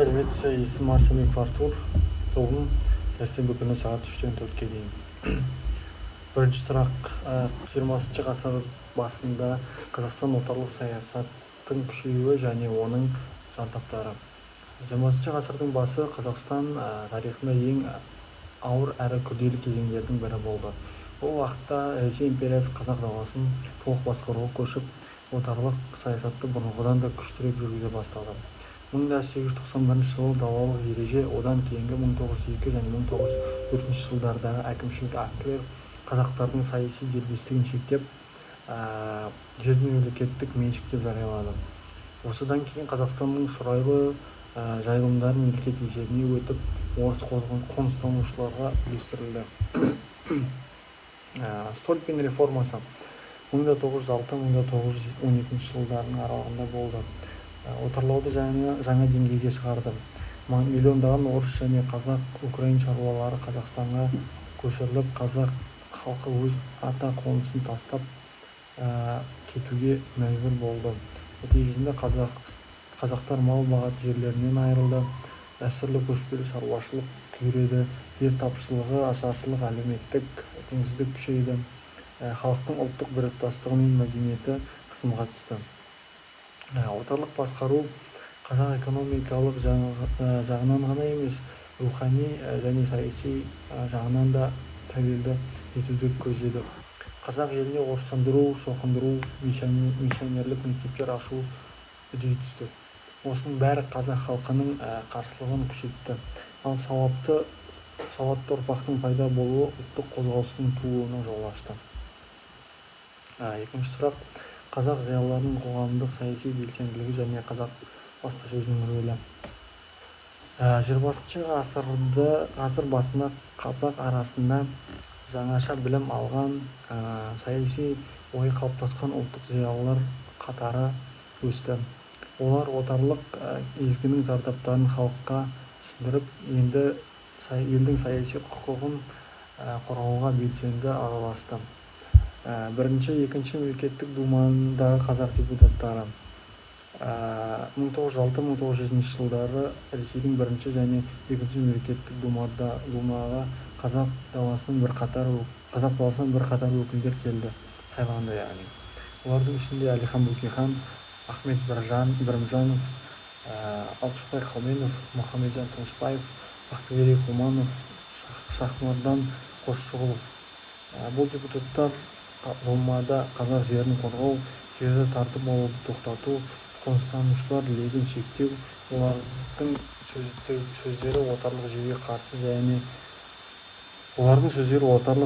Сәлеметсіз, есімім Арсенбеков Артур. Тобым сәрсенбі күні сағат 3-тен 4-ке дейін. Бірінші сұрақ: 20 ғасыр басында Қазақстан отарлық саясаттың күшеюі және оның зардаптары. 20 ғасырдың басы Қазақстан тарихында ең ауыр әрі күрделі кезеңдердің бірі болды. Бұл уақытта Ресей империясы қазақ даласын толық басқаруға көшіп, отарлық саясатты бұрынғыдан да күштірек жүргізе бастады. 1891 жылы далалық ереже, одан кейінгі 1902 және 1904 жылдардағы әкімшілік актілер қазақтардың саяси дербестігін шектеп, жерді мемлекеттік меншік деп жариялады. Осыдан кейін Қазақстанның шұрайлы жайылымдары мемлекет есебіне өтіп, орыс қоныстанушыларға үлестірілді. Столыпин реформасы 1906-1912 жылдарының аралығында болды. Отарлауды жаңа деңгейге шығарды. Миллиондаған орыс және қазақ, украин шаруалары Қазақстанға көшіріліп, қазақ халқы өз ата қонысын тастап кетуге мәжбүр болды. Нәтижесінде қазақтар мал бағат жерлерінен айырылды, дәстүрлі көшпелі шаруашылық күйреді, жер тапшылығы, ашаршылық, әлеуметтік теңсіздік күшейді, халықтың ұлттық біртұтастығы мен мәдениеті қысымға түсті. Отарлық басқару қазақ экономикалық жағынан ғана емес, рухани және саяси жағынан да тәуелді етуді көздеді. Қазақ еліне орыстандыру, шоқындыру, миссионерлік мектептер ашу үдей түсті. Осының бәрі қазақ халқының қарсылығын күшейтті. Ал сауатты ұрпақтың пайда болуы ұлттық қозғалыстың тууына жол ашты. Екінші сұрақ: қазақ зиялыларының қоғамдық саяси белсенділігі және қазақ баспасөзінің рөлі. 20 ғасыр басында қазақ арасында жаңаша білім алған, саяси ойы қалыптасқан ұлттық зиялылар қатары өсті. Олар отарлық езгінің зардаптарын халыққа түсіндіріп, елдің саяси құқығын қорғауға белсенді араласты. Бірінші, екінші мемлекеттік думадағы қазақ депутаттары 1906-1907 жылдары Ресейдің бірінші және екінші мемлекеттік думаға қазақ даласынан бірқатар өкілдер келді, сайланды яғни. Олардың ішінде Әлихан Бөкейхан, Ахмет Бірімжанов, Алпысбай Қалменов, Мұхамеджан Тынышпаев, Бақтыгерей Құлманов, Шахмардан Қосшығұлов. Бұл депутаттар думада қазақ жерін қорғау, жерді тартып алуды тоқтату, қоныстанушылар легін шектеу, олардың сөздері отарлық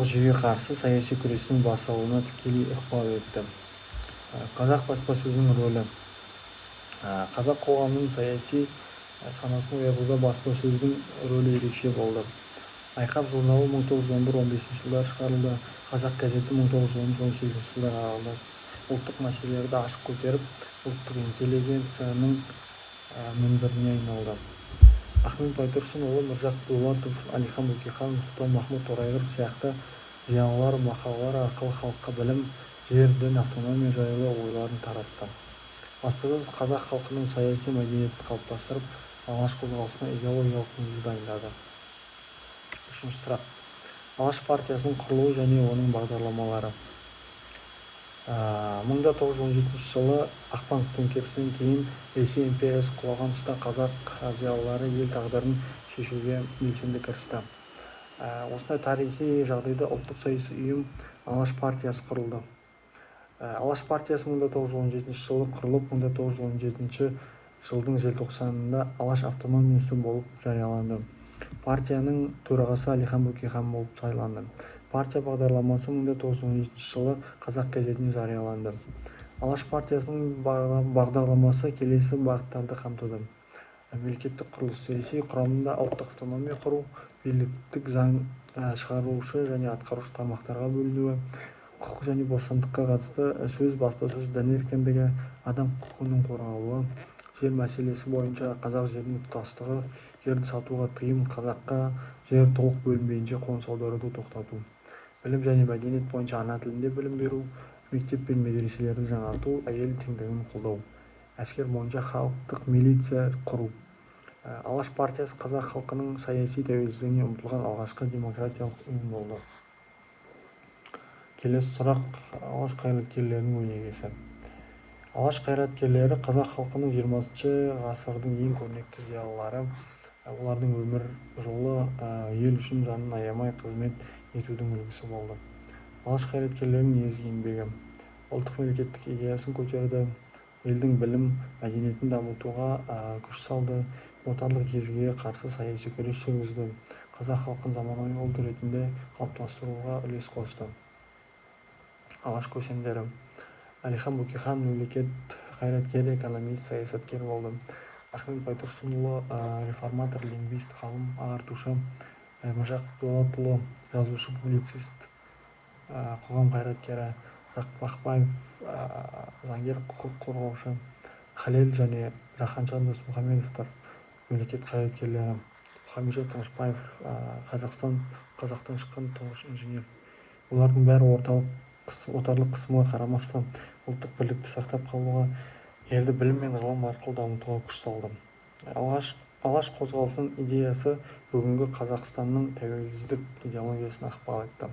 жүйеге қарсы саяси күрестің басталуына тікелей ықпал етті. Қазақ баспасөзінің рөлі. Қазақ қоғамының саяси санасын оятуда баспасөздің рөлі ерекше болды. Айқап журналы 1911-15 жылдар шығарылды. Қазақ газеті 1913-18 жылдар аралығында ұлттық мәселелерді ашық көтеріп, ұлттық интеллигенцияның мінбіріне айналды. Ахмет Байтұрсынұлы, Міржақып Дулатов, Әлихан Бөкейхан, Сұлтанмахмұт Торайғыров сияқты зиялылар мақалалар арқылы халыққа білім, жер, дін, автономия жайлы ойларын таратты. Баспасөз қазақ халқының саяси мәдениетін қалыптастырып, алаш қозғалысына идеологиялық негіз дайындады. Үшінші сұрақ: Алаш партиясының құрылуы және оның бағдарламалары. 1917 жылы ақпан төңкерісінен кейін Ресей империясы құлаған тұста қазақ зиялылары ел тағдырын шешуге белсенді кірісті. Осындай тарихи жағдайда ұлттық саяси ұйым Алаш партиясы құрылды. Алаш партиясы 1917 жылы құрылып, 1917 жылдың желтоқсанында Алаш автономиясы болып жарияланды. Партияның төрағасы Әлихан Бөкейхан болып сайланды. Партия бағдарламасы 1917 жылы Қазақ газетіне жарияланды. Алаш партиясының бағдарламасы келесі бағыттарды қамтыды: мемлекеттік құрылыс, Ресей құрамында ұлттық автономия құру, биліктің заң шығарушы және атқарушы тармақтарға бөлінуі, құқық және бостандыққа қатысты сөз, баспасөз, дін еркіндігі, адам құқығының қорғалуы, жер мәселесі бойынша қазақ жерінің тұтастығы, жерді сатуға тыйым, қазаққа жер толық бөлінбейінше қоныс аударуды тоқтату, білім және мәдениет бойынша ана тілінде білім беру, мектеп пен медреселерді жаңарту, әйел теңдігін қолдау, әскер бойынша халықтық милиция құру, Алаш партиясы қазақ халқының саяси тәуелсіздігіне ұмтылған алғашқы демократиялық ұйым болды. Келесі сұрақ: алаш қайраткерлерінің өнегесі. Алаш қайраткерлері қазақ халқының 20 ғасырдың ең көрнекті зиялылары. Олардың өмір жолы ел үшін жанын аямай қызмет етудің үлгісі болды. Алаш қайраткерлерінің негізгі еңбегі: ұлттық мемлекеттік идеясын көтерді, елдің білім мәдениетін дамытуға күш салды, отарлық езгіге қарсы саяси күрес жүргізді, қазақ халқын заманауи ұлт ретінде қалыптастыруға үлес қосты. Алаш көсемдері: Әлихан Бөкейхан мемлекет қайраткері, экономист, саясаткер болды. Ахмет Байтұрсынұлы реформатор, лингвист, ғалым, ағартушы. Міржақып Дулатұлы жазушы, публицист, қоғам қайраткері. Жақып Ақбаев заңгер, құқық қорғаушы. Халел және Жаһанжан Досмұхамедовтар мемлекет қайраткерлері. Мұхамеджан Тынышпаев қазақтан шыққан тұңғыш инженер. Олардың бәрі отарлық қысымға қарамастан ұлттық бірлікті сақтап қалуға, елді білім мен ғылым арқылы дамытуға күш салды. Алаш қозғалысының идеясы бүгінгі Қазақстанның тәуелсіздік идеологиясына ықпал етті.